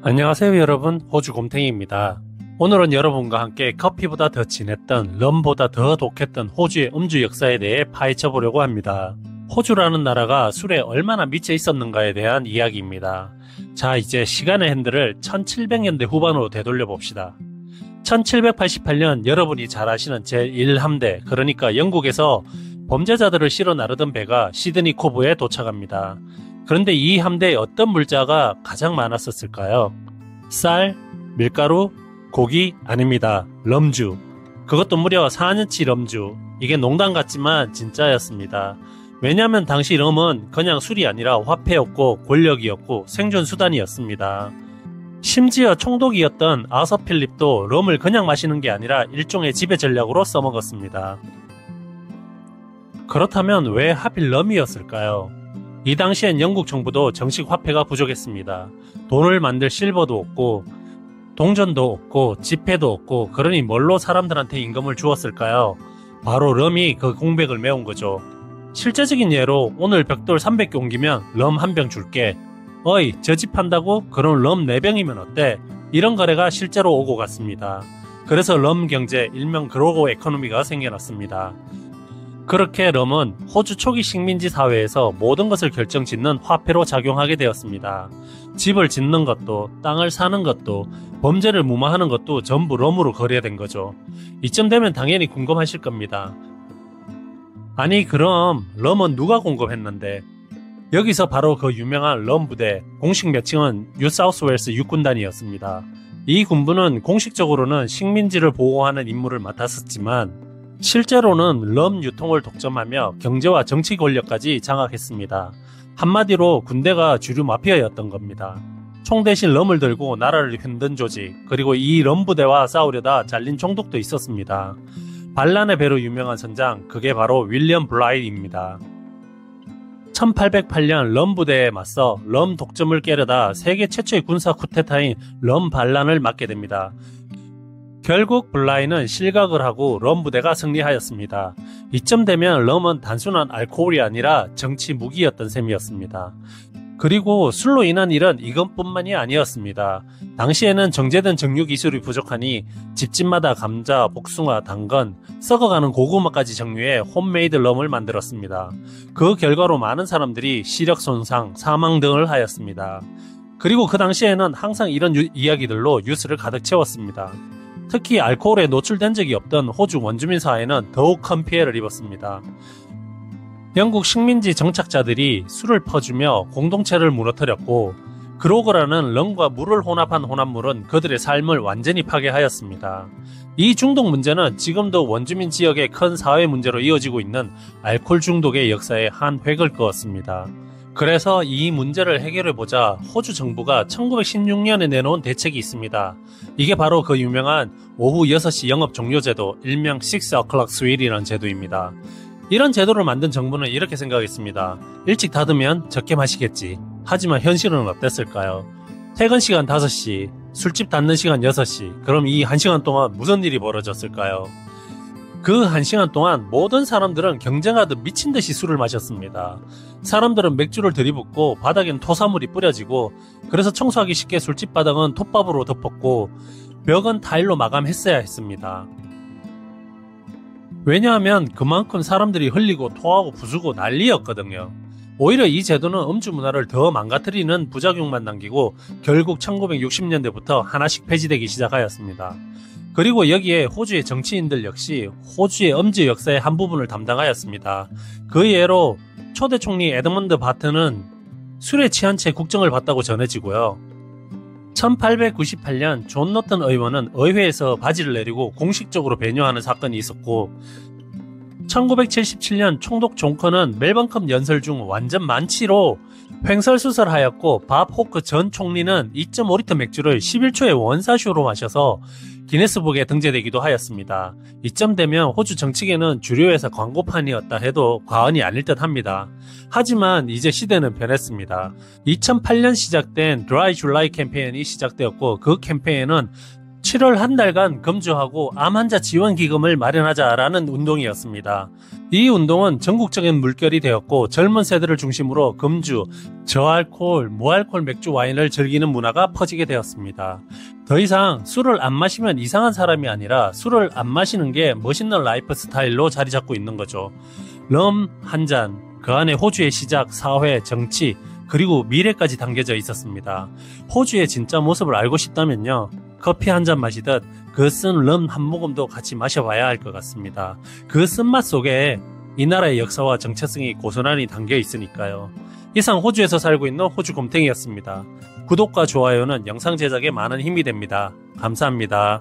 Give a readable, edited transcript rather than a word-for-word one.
안녕하세요 여러분, 호주 곰탱이입니다. 오늘은 여러분과 함께 커피보다 더 진했던, 럼보다 더 독했던 호주의 음주 역사에 대해 파헤쳐 보려고 합니다. 호주라는 나라가 술에 얼마나 미쳐 있었는가에 대한 이야기입니다. 자, 이제 시간의 핸들을 1700년대 후반으로 되돌려 봅시다. 1788년 여러분이 잘 아시는 제1함대, 그러니까 영국에서 범죄자들을 실어 나르던 배가 시드니 코브에 도착합니다. 그런데 이 함대에 어떤 물자가 가장 많았었을까요? 쌀, 밀가루, 고기? 아닙니다. 럼주. 그것도 무려 4년치 럼주. 이게 농담 같지만 진짜였습니다. 왜냐하면 당시 럼은 그냥 술이 아니라 화폐였고 권력이었고 생존 수단이었습니다. 심지어 총독이었던 아서 필립도 럼을 그냥 마시는 게 아니라 일종의 지배 전략으로 써먹었습니다. 그렇다면 왜 하필 럼이었을까요? 이 당시엔 영국 정부도 정식 화폐가 부족했습니다. 돈을 만들 실버도 없고 동전도 없고 지폐도 없고, 그러니 뭘로 사람들한테 임금을 주었을까요? 바로 럼이 그 공백을 메운 거죠. 실제적인 예로 오늘 벽돌 300개 옮기면 럼 한 병 줄게. 어이, 저 집 판다고? 그럼 럼 4병이면 어때? 이런 거래가 실제로 오고 갔습니다. 그래서 럼 경제, 일명 그로고 에코노미가 생겨났습니다. 그렇게 럼은 호주 초기 식민지 사회에서 모든 것을 결정짓는 화폐로 작용하게 되었습니다. 집을 짓는 것도, 땅을 사는 것도, 범죄를 무마하는 것도 전부 럼으로 거래된 거죠. 이쯤 되면 당연히 궁금하실 겁니다. 아니, 그럼 럼은 누가 공급했는데? 여기서 바로 그 유명한 럼 부대, 공식 명칭은 뉴사우스웨일스 육군단이었습니다. 이 군부는 공식적으로는 식민지를 보호하는 임무를 맡았었지만 실제로는 럼 유통을 독점하며 경제와 정치 권력까지 장악했습니다. 한마디로 군대가 주류 마피아였던 겁니다. 총 대신 럼을 들고 나라를 흔든 조직, 그리고 이 럼 부대와 싸우려다 잘린 총독도 있었습니다. 반란의 배로 유명한 선장, 그게 바로 윌리엄 블라이드입니다. 1808년 럼 부대에 맞서 럼 독점을 깨려다 세계 최초의 군사 쿠데타인 럼 반란을 맡게 됩니다. 결국 블라이는 실각을 하고 럼 부대가 승리하였습니다. 이쯤 되면 럼은 단순한 알코올이 아니라 정치 무기였던 셈이었습니다. 그리고 술로 인한 일은 이것뿐만이 아니었습니다. 당시에는 정제된 정유 기술이 부족하니 집집마다 감자, 복숭아, 당근, 썩어가는 고구마까지 정유해 홈메이드 럼을 만들었습니다. 그 결과로 많은 사람들이 시력 손상, 사망 등을 하였습니다. 그리고 그 당시에는 항상 이런 이야기들로 뉴스를 가득 채웠습니다. 특히 알코올에 노출된 적이 없던 호주 원주민 사회는 더욱 큰 피해를 입었습니다. 영국 식민지 정착자들이 술을 퍼주며 공동체를 무너뜨렸고, 그로거라는 럼과 물을 혼합한 혼합물은 그들의 삶을 완전히 파괴하였습니다. 이 중독 문제는 지금도 원주민 지역의 큰 사회 문제로 이어지고 있는 알코올 중독의 역사에 한 획을 그었습니다. 그래서 이 문제를 해결해보자 호주 정부가 1916년에 내놓은 대책이 있습니다. 이게 바로 그 유명한 오후 6시 영업 종료 제도, 일명 6 o'clock sweet이라는 제도입니다. 이런 제도를 만든 정부는 이렇게 생각했습니다. 일찍 닫으면 적게 마시겠지. 하지만 현실은 어땠을까요? 퇴근 시간 5시, 술집 닫는 시간 6시, 그럼 이 1시간 동안 무슨 일이 벌어졌을까요? 그 1시간 동안 모든 사람들은 경쟁하듯 미친 듯이 술을 마셨습니다. 사람들은 맥주를 들이붓고 바닥엔 토사물이 뿌려지고, 그래서 청소하기 쉽게 술집 바닥은 톱밥으로 덮었고 벽은 타일로 마감했어야 했습니다. 왜냐하면 그만큼 사람들이 흘리고 토하고 부수고 난리였거든요. 오히려 이 제도는 음주 문화를 더 망가뜨리는 부작용만 남기고 결국 1960년대부터 하나씩 폐지되기 시작하였습니다. 그리고 여기에 호주의 정치인들 역시 호주의 음주 역사의 한 부분을 담당하였습니다. 그 예로 초대 총리 에드먼드 바튼은 술에 취한 채 국정을 받다고 전해지고요. 1898년 존 노튼 의원은 의회에서 바지를 내리고 공식적으로 배뇨하는 사건이 있었고, 1977년 총독 존컨은 멜번컵 연설 중 완전 만취로 횡설수설하였고, 밥 호크 전 총리는 2.5리터 맥주를 11초에 원사쇼로 마셔서 기네스북에 등재되기도 하였습니다. 이쯤 되면 호주 정치계는 주류회사 광고판이었다 해도 과언이 아닐 듯 합니다. 하지만 이제 시대는 변했습니다. 2008년 시작된 Dry July 캠페인이 시작되었고, 그 캠페인은 7월 한 달간 금주하고 암 환자 지원 기금을 마련하자라는 운동이었습니다. 이 운동은 전국적인 물결이 되었고 젊은 세대를 중심으로 금주, 저알코올, 무알코올 맥주 와인을 즐기는 문화가 퍼지게 되었습니다. 더 이상 술을 안 마시면 이상한 사람이 아니라 술을 안 마시는 게 멋있는 라이프 스타일로 자리 잡고 있는 거죠. 럼 한 잔, 그 안에 호주의 시작, 사회, 정치, 그리고 미래까지 담겨져 있었습니다. 호주의 진짜 모습을 알고 싶다면요, 커피 한 잔 마시듯 그 쓴 럼 한 모금도 같이 마셔봐야 할 것 같습니다. 그 쓴맛 속에 이 나라의 역사와 정체성이 고스란히 담겨 있으니까요. 이상 호주에서 살고 있는 호주곰탱이였습니다. 구독과 좋아요는 영상 제작에 많은 힘이 됩니다. 감사합니다.